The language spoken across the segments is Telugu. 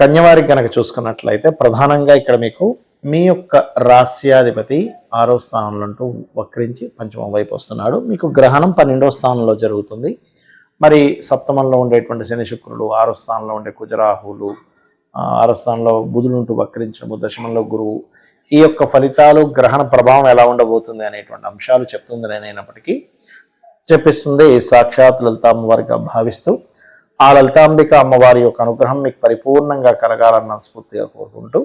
కన్యవారికి కనుక చూసుకున్నట్లయితే ప్రధానంగా ఇక్కడ మీకు మీ యొక్క రాస్యాధిపతి 6వ స్థానంలో అంటూ వక్రించి పంచమం వైపు వస్తున్నాడు. మీకు గ్రహణం 12వ స్థానంలో జరుగుతుంది. మరి సప్తమంలో ఉండేటువంటి శని శుక్రులు, 6వ స్థానంలో ఉండే కుజరాహులు, 6వ స్థానంలో బుధుడు ఉంటూ వక్రించడము, దశమంలో గురువు, ఈ యొక్క ఫలితాలు గ్రహణ ప్రభావం ఎలా ఉండబోతుంది అనేటువంటి అంశాలు చెప్తుంది. నేనైనప్పటికీ చెప్పిస్తుంది సాక్షాత్ లలిత అమ్మవారిగా భావిస్తూ ఆ లలితాంబిక అమ్మవారి యొక్క అనుగ్రహం మీకు పరిపూర్ణంగా కలగాలన్న స్ఫూర్తిగా కోరుకుంటూ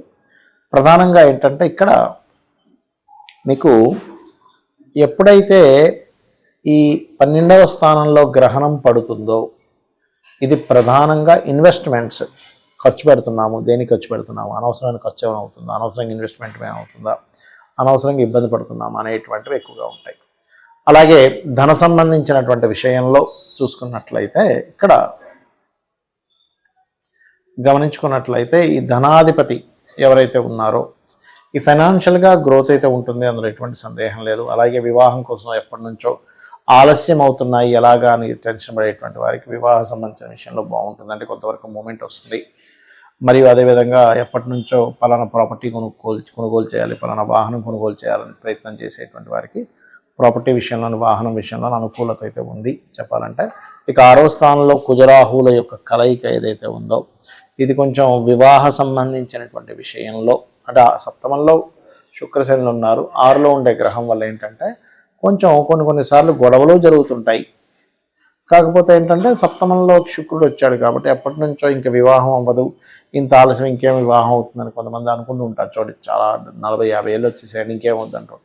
ప్రధానంగా ఏంటంటే ఇక్కడ మీకు ఎప్పుడైతే ఈ 12వ స్థానంలో గ్రహణం పడుతుందో ఇది ప్రధానంగా ఇన్వెస్ట్మెంట్స్ ఖర్చు పెడుతున్నాము. దేనికి ఖర్చు పెడుతున్నాము, అనవసరమైన ఖర్చు ఏమైనా అవుతుందా, అనవసరంగా ఇన్వెస్ట్మెంట్ ఏమవుతుందా, అనవసరంగా ఇబ్బంది పడుతున్నాము అనేటువంటివి ఎక్కువగా ఉంటాయి. అలాగే ధన సంబంధించినటువంటి విషయంలో చూసుకున్నట్లయితే ఇక్కడ గమనించుకున్నట్లయితే ఈ ధనాధిపతి ఎవరైతే ఉన్నారో ఈ ఫైనాన్షియల్గా గ్రోత్ అయితే ఉంటుంది, అందులో ఎటువంటి సందేహం లేదు. అలాగే వివాహం కోసం ఎప్పటి నుంచో ఆలస్యం అవుతున్నాయి ఎలాగా అని టెన్షన్ పడేటువంటి వారికి వివాహ సంబంధించిన విషయంలో బాగుంటుంది, అంటే కొంతవరకు మూమెంట్ వస్తుంది. మరియు అదేవిధంగా ఎప్పటి నుంచో పలానా ప్రాపర్టీ కొనుగోలు చేయాలి, పలానా వాహనం కొనుగోలు చేయాలని ప్రయత్నం చేసేటువంటి వారికి ప్రాపర్టీ విషయంలో, వాహనం విషయంలో అనుకూలత అయితే ఉంది చెప్పాలంటే. ఇక 6వ స్థానంలో కుజరాహుల యొక్క కలయిక ఏదైతే ఉందో ఇది కొంచెం వివాహ సంబంధించినటువంటి విషయంలో, అంటే సప్తమంలో శుక్రశనులు ఉన్నారు, 6లో ఉండే గ్రహం వల్ల ఏంటంటే కొంచెం కొన్నిసార్లు గొడవలు జరుగుతుంటాయి. కాకపోతే ఏంటంటే సప్తమంలో శుక్రుడు వచ్చాడు కాబట్టి ఎప్పటి నుంచో ఇంకా వివాహం అవ్వదు, ఇంత ఆలస్యం ఇంకేం వివాహం అవుతుందని కొంతమంది అనుకుంటూ ఉంటారు. చూడండి, చాలా 40-50 ఏళ్ళు వచ్చేసాడు ఇంకేమవుద్దంటారు.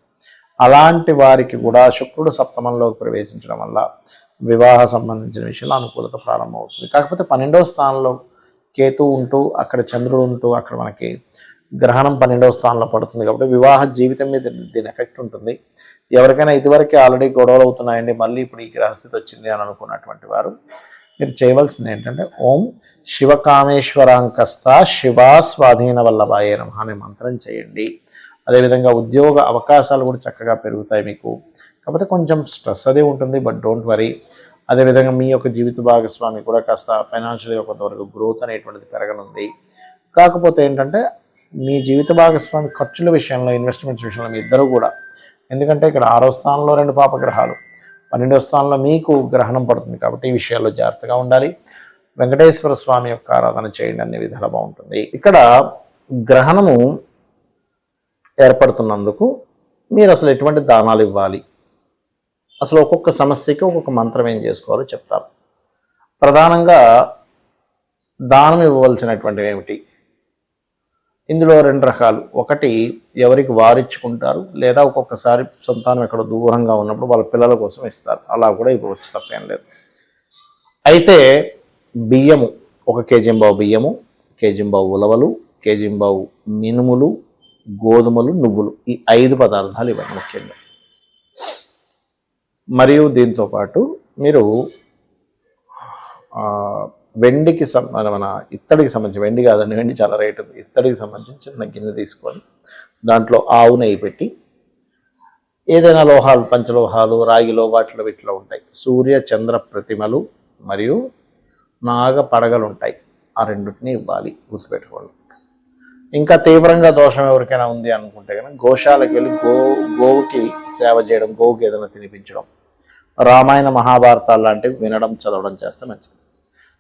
అలాంటి వారికి కూడా శుక్రుడు సప్తమంలోకి ప్రవేశించడం వల్ల వివాహ సంబంధించిన విషయంలో అనుకూలత ప్రారంభమవుతుంది. కాకపోతే 12వ స్థానంలో కేతు ఉంటూ అక్కడ చంద్రుడు ఉంటూ అక్కడ మనకి గ్రహణం 12వ స్థానంలో పడుతుంది కాబట్టి వివాహ జీవితం మీద దీని ఎఫెక్ట్ ఉంటుంది. ఎవరికైనా ఇదివరకే ఆల్రెడీ గొడవలు అవుతున్నాయండి, మళ్ళీ ఇప్పుడు ఈ గ్రహస్థితి వచ్చింది అని అనుకున్నటువంటి వారు మీరు చేయవలసింది ఏంటంటే ఓం శివకామేశ్వరాంకస్త శివా స్వాధీన వల్లభాయే నమః అనే మంత్రం చేయండి. అదేవిధంగా ఉద్యోగ అవకాశాలు కూడా చక్కగా పెరుగుతాయి మీకు. కాకపోతే కొంచెం స్ట్రెస్ అదే ఉంటుంది, బట్ డోంట్ వరీ. అదేవిధంగా మీ యొక్క జీవిత భాగస్వామి కూడా కాస్త ఫైనాన్షియల్గా కొంతవరకు గ్రోత్ అనేటువంటిది పెరగనుంది. కాకపోతే ఏంటంటే మీ జీవిత భాగస్వామి ఖర్చుల విషయంలో, ఇన్వెస్ట్మెంట్స్ విషయంలో మీ ఇద్దరు కూడా, ఎందుకంటే ఇక్కడ 6వ స్థానంలో 2 పాపగ్రహాలు, 12వ స్థానంలో మీకు గ్రహణం పడుతుంది కాబట్టి ఈ విషయాల్లో జాగ్రత్తగా ఉండాలి. వెంకటేశ్వర స్వామి యొక్క ఆరాధన చేయండి, అన్ని విధాలు బాగుంటుంది. ఇక్కడ గ్రహణము ఏర్పడుతున్నందుకు మీరు అసలు ఎటువంటి దానాలు ఇవ్వాలి, అసలు ఒక్కొక్క సమస్యకి ఒక్కొక్క మంత్రం ఏం చేసుకోవాలో చెప్తారు. ప్రధానంగా దానం ఇవ్వవలసినటువంటివి ఏమిటి, ఇందులో 2 రకాలు. ఒకటి ఎవరికి వారిచ్చుకుంటారు, లేదా ఒక్కొక్కసారి సంతానం ఎక్కడ దూరంగా ఉన్నప్పుడు వాళ్ళ పిల్లల కోసం ఇస్తారు, అలా కూడా ఇవ్వచ్చు, తప్పేం లేదు. అయితే బియ్యము 1 కేజీంబావు బియ్యము, కేజీంబావు ఉలవలు, కేజీంబావు మినుములు, గోధుమలు, నువ్వులు, ఈ 5 పదార్థాలు ఇవ్వండి ముఖ్యంగా. మరియు దీంతోపాటు మీరు వెండికి మన ఇత్తడికి సంబంధించి, వెండి కాదండి, వెండి చాలా రేటు, ఇత్తడికి సంబంధించి చిన్న గిన్నె తీసుకొని దాంట్లో ఆవు నెయ్యి పెట్టి, ఏదైనా లోహాలు, పంచలోహాలు, రాగిలో వాటిలో వీటిలో ఉంటాయి, సూర్య చంద్ర ప్రతిమలు మరియు నాగ పడగలు ఉంటాయి, ఆ రెండింటిని ఇవ్వాలి, గుర్తుపెట్టుకోండి. ఇంకా తీవ్రంగా దోషం ఎవరికైనా ఉంది అనుకుంటే కనుక గోశాలకు వెళ్ళి గోవుకి సేవ చేయడం, గోవుకి ఏదైనా తినిపించడం, రామాయణ మహాభారతాలు లాంటివి వినడం, చదవడం చేస్తే మంచిది.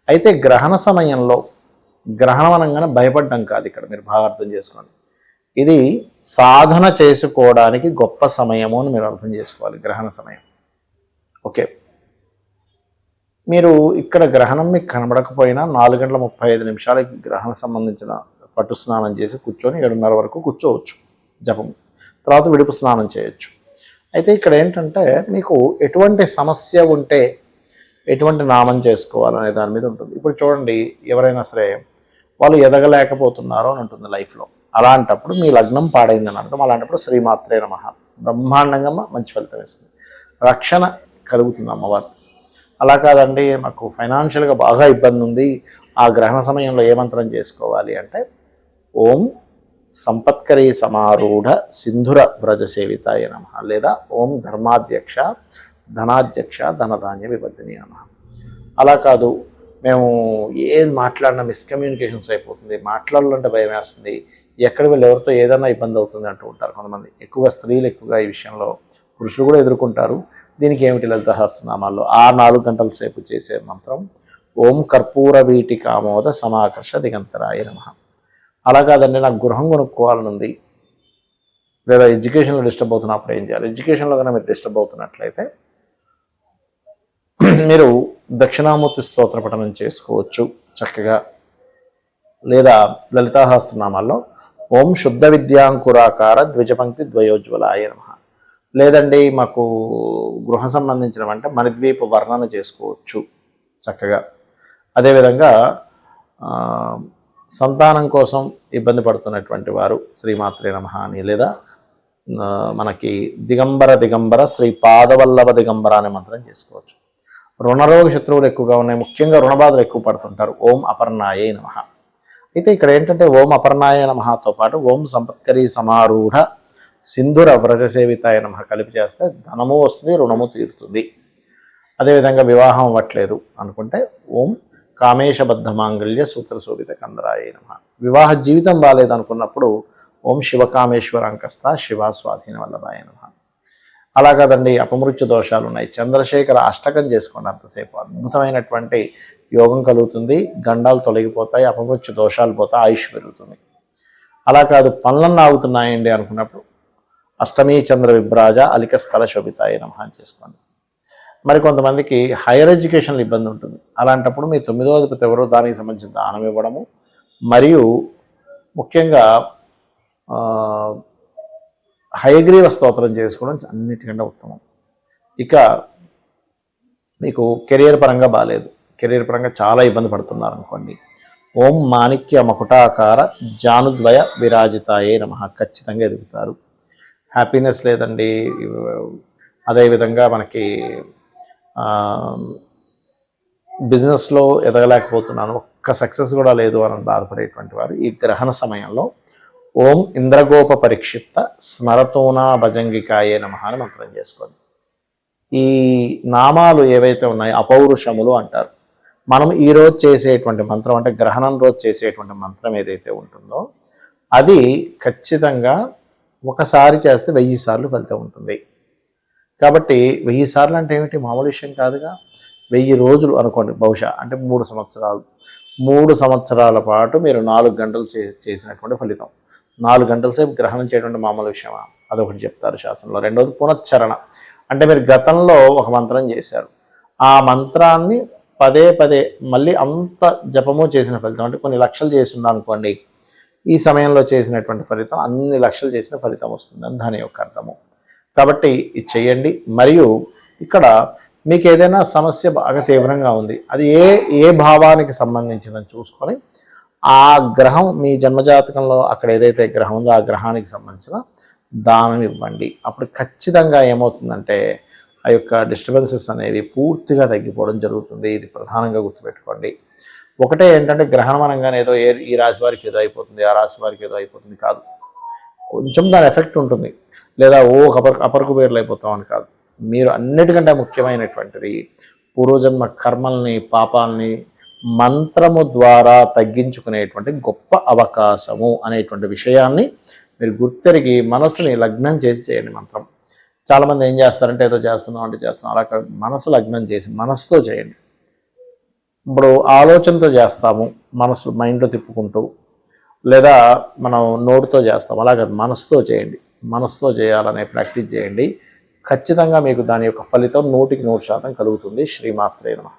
అయితే గ్రహణ సమయంలో, గ్రహణం అనగానే భయపడడం కాదు, ఇక్కడ మీరు బాగా అర్థం చేసుకోండి, ఇది సాధన చేసుకోవడానికి గొప్ప సమయము అని మీరు అర్థం చేసుకోవాలి. గ్రహణ సమయం ఓకే. మీరు ఇక్కడ గ్రహణం మీకు కనబడకపోయినా 4:35 గ్రహణ సంబంధించిన పట్టు స్నానం చేసి కూర్చొని 7:30 వరకు కూర్చోవచ్చు జపం, తర్వాత విడుపు స్నానం చేయొచ్చు. అయితే ఇక్కడ ఏంటంటే మీకు ఎటువంటి సమస్య ఉంటే ఎటువంటి నామం చేసుకోవాలనే దాని మీద ఉంటుంది. ఇప్పుడు చూడండి, ఎవరైనా సరే వాళ్ళు ఎదగలేకపోతున్నారో అని ఉంటుంది లైఫ్లో, అలాంటప్పుడు మీ లగ్నం పాడైందని అర్థం. అలాంటప్పుడు శ్రీమాత్రే నమః బ్రహ్మాండంగా మంచి ఫలితం ఇస్తుంది, రక్షణ కలుగుతుంది అమ్మవారు. అలా కాదండి మాకు ఫైనాన్షియల్గా బాగా ఇబ్బంది ఉంది, ఆ గ్రహణ సమయంలో ఏ మంత్రం చేసుకోవాలి అంటే ఓం సంపత్కరీ సమారూఢ సింధుర వ్రజ సేవితాయ నమః, లేదా ఓం ధర్మాధ్యక్ష ధనాధ్యక్ష ధనధాన్య వివర్ధిని నమః. అలా కాదు మేము ఏది మాట్లాడినా మిస్కమ్యూనికేషన్స్ అయిపోతుంది, మాట్లాడాలంటే భయం వేస్తుంది, ఎక్కడ వీళ్ళు ఎవరితో ఏదైనా ఇబ్బంది అవుతుంది అంటూ ఉంటారు కొంతమంది. ఎక్కువగా స్త్రీలు ఎక్కువగా ఈ విషయంలో, పురుషులు కూడా ఎదుర్కొంటారు. దీనికి ఏమిటి లలిత సహస్రనామాల్లో ఆ 4 గంటల సేపు చేసే మంత్రం ఓం కర్పూర వీటికామోద సమాకర్ష దిగంతరాయ నమః. అలా కాదండి, నాకు గృహం కొనుక్కోవాలని ఉంది, లేదా ఎడ్యుకేషన్లో డిస్టర్బ్ అవుతున్నప్పుడు ఏం చేయాలి? ఎడ్యుకేషన్లో కన్నా మీరు డిస్టర్బ్ అవుతున్నట్లయితే మీరు దక్షిణామూర్తి స్తోత్ర పఠనం చేసుకోవచ్చు చక్కగా. లేదా లలితాసహస్రనామాల్లో ఓం శుద్ధ విద్యాంకురాకార ద్విజపంక్తి ద్వయోజ్వలాయ నమః. లేదండి మాకు గృహ సంబంధించినవంటే మణిద్వీప వర్ణన చేసుకోవచ్చు చక్కగా. అదేవిధంగా సంతానం కోసం ఇబ్బంది పడుతున్నటువంటి వారు శ్రీమాత్రే నమః అని, లేదా మనకి దిగంబర శ్రీ పాదవల్లభ దిగంబర అనే మంత్రం చేసుకోవచ్చు. రుణరోగ శత్రువులు ఎక్కువగా ఉన్నాయి, ముఖ్యంగా రుణబాధలు ఎక్కువ పడుతుంటారు, ఓం అపర్ణాయే నమః. అయితే ఇక్కడ ఏంటంటే ఓం అపర్ణాయ నమఃతో పాటు ఓం సంపత్కరీ సమారూఢ సింధుర వ్రజసేవితాయ నమః కలిపి చేస్తే ధనము వస్తుంది, రుణము తీరుతుంది. అదేవిధంగా వివాహం అవ్వట్లేదు అనుకుంటే ఓం కామేశబద్ధ మాంగళ్య సూత్ర శోభిత కందరాయ నమః. వివాహ జీవితం బాగాలేదనుకున్నప్పుడు ఓం శివకామేశ్వరాంకస్థ శివ స్వాధీన వల్లభాయ నమః. అలా కాదండి, అపమృత్యు దోషాలు ఉన్నాయి, చంద్రశేఖర అష్టకం చేసుకోండి, అంతసేపు అద్భుతమైనటువంటి యోగం కలుగుతుంది, గండాలు తొలగిపోతాయి, అపమృత్యు దోషాలు పోతాయి, ఆయుష్ పెరుగుతుంది. అలా కాదు పనులన్నీ ఆగుతున్నాయండి అనుకున్నప్పుడు అష్టమీ చంద్ర విభ్రాజ అలిక స్థల శోభితాయ నమః అని చేసుకోండి. మరి కొంతమందికి హైయర్ ఎడ్యుకేషన్లో ఇబ్బంది ఉంటుంది, అలాంటప్పుడు మీ 9వ అధిపతి ఎవరో దానికి సంబంధించిన దానం ఇవ్వడము, మరియు ముఖ్యంగా హయగ్రీవ స్తోత్రం చేసుకోవడం అన్నిటికంటే ఉత్తమం. ఇక మీకు కెరియర్ పరంగా బాగాలేదు, కెరీర్ పరంగా చాలా ఇబ్బంది పడుతున్నారు అనుకోండి, ఓం మాణిక్య మకుటాకార జానుద్వయ విరాజితాయే నమః ఖచ్చితంగా ఎదుగుతారు. హ్యాపీనెస్ లేదండి, అదేవిధంగా మనకి బిజినెస్లో ఎదగలేకపోతున్నాను, ఒక్క సక్సెస్ కూడా లేదు అని బాధపడేటువంటి వారు ఈ గ్రహణ సమయంలో ఓం ఇంద్రగోప పరిక్షిప్త స్మరతోనా భజంగికాయే నమః అని మంత్రం చేసుకోండి. ఈ నామాలు ఏవైతే ఉన్నాయో అపౌరుషములు అంటారు. మనం ఈరోజు చేసేటువంటి మంత్రం అంటే గ్రహణం రోజు చేసేటువంటి మంత్రం ఏదైతే ఉంటుందో అది ఖచ్చితంగా ఒకసారి చేస్తే 1000 సార్లు ఫలితం ఉంటుంది. కాబట్టి 1000 సార్లు అంటే ఏమిటి, మామూలు విషయం కాదుగా. 1000 రోజులు అనుకోండి, బహుశా అంటే 3 సంవత్సరాలు. 3 సంవత్సరాల పాటు మీరు 4 గంటలు చేసినటువంటి ఫలితం. 4 గంటల సేపు గ్రహణం చేయడం మామూలు విషయమా? అదొకటి చెప్తారు శాస్త్రంలో. రెండవది పునశ్చరణ, అంటే మీరు గతంలో ఒక మంత్రం చేశారు, ఆ మంత్రాన్ని పదే మళ్ళీ అంత జపము చేసిన ఫలితం, అంటే కొన్ని లక్షలు చేసిందా అనుకోండి, ఈ సమయంలో చేసినటువంటి ఫలితం అన్ని లక్షలు చేసిన ఫలితం వస్తుందని దాని యొక్క అర్థము. కాబట్టి ఇది చేయండి. మరియు ఇక్కడ మీకు ఏదైనా సమస్య బాగా తీవ్రంగా ఉంది, అది ఏ భావానికి సంబంధించిందని చూసుకొని ఆ గ్రహం మీ జన్మజాతకంలో అక్కడ ఏదైతే గ్రహం ఉందో ఆ గ్రహానికి సంబంధించిన దానం ఇవ్వండి. అప్పుడు ఖచ్చితంగా ఏమవుతుందంటే ఆ యొక్క డిస్టర్బెన్సెస్ అనేవి పూర్తిగా తగ్గిపోవడం జరుగుతుంది. ఇది ప్రధానంగా గుర్తుపెట్టుకోండి. ఒకటే ఏంటంటే గ్రహణం అనగానే ఏదో ఈ రాశి వారికి ఏదో అయిపోతుంది, ఆ రాశి వారికి ఏదో అయిపోతుంది కాదు, కొంచెం దాని ఎఫెక్ట్ ఉంటుంది. లేదా అపరకు పేర్లు అయిపోతామని కాదు. మీరు అన్నిటికంటే ముఖ్యమైనటువంటిది పూర్వజన్మ కర్మల్ని పాపాలని మంత్రము ద్వారా తగ్గించుకునేటువంటి గొప్ప అవకాశము అనేటువంటి విషయాన్ని మీరు గుర్తెరిగి మనసుని లగ్నం చేసి చేయండి. మంత్రం చాలామంది ఏం చేస్తారంటే ఏదో చేస్తున్నాం అంటే చేస్తున్నాం, అలా మనసు లగ్నం చేసి మనసుతో చేయండి. ఇప్పుడు ఆలోచనతో చేస్తాము, మనసు మైండ్లో తిప్పుకుంటూ, లేదా మనం నోటితో చేస్తాం, అలాగే మనసుతో చేయండి. మనసుతో చేయాలనే ప్రాక్టీస్ చేయండి. ఖచ్చితంగా మీకు దాని యొక్క ఫలితం 100% కలుగుతుంది. శ్రీమాత్రే నమః.